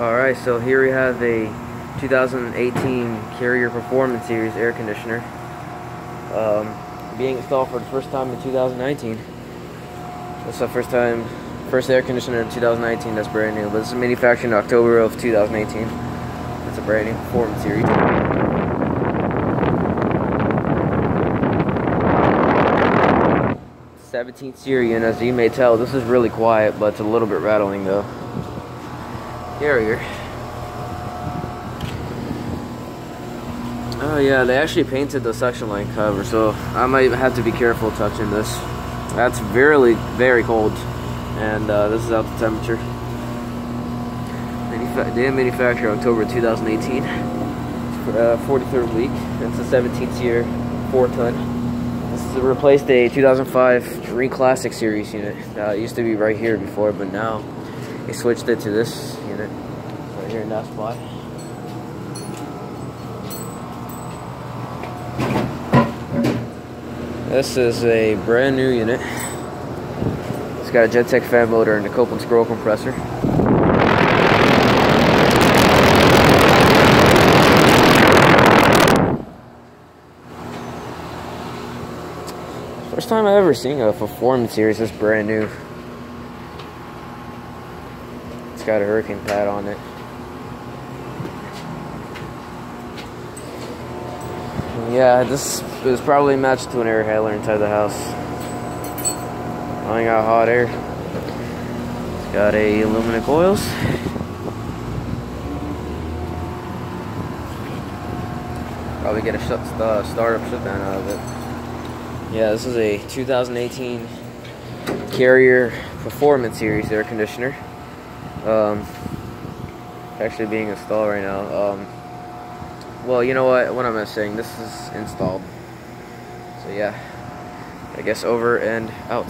Alright, so here we have a 2018 Carrier Performance Series air conditioner being installed for the first time in 2019. This is the first air conditioner in 2019 that's brand new, but this is manufactured in October of 2018. It's a brand new Performance Series. 17th Seer unit. As you may tell, this is really quiet, but it's a little bit rattling though. Carrier. Oh yeah, they actually painted the suction line cover, so I might have to be careful touching this. That's very, very cold, and this is out the temperature. They manufactured October 2018. 43rd week. It's a 17th Seer 4-ton. This is replaced a 2005 Green Classic Series unit. It used to be right here before, but now they switched it to this unit right here in that spot. This is a brand new unit. It's got a JetTech fan motor and a Copeland scroll compressor. First time I've ever seen a Performance Series this brand new. It's got a hurricane pad on it. Yeah, this is probably matched to an air handler inside the house. Blowing out hot air. It's got a aluminum coils. Probably get a startup shutdown out of it. Yeah, this is a 2018 Carrier Performance Series air conditioner. Actually being installed right now. Well, you know what am I saying? This is installed. So yeah, I guess over and out.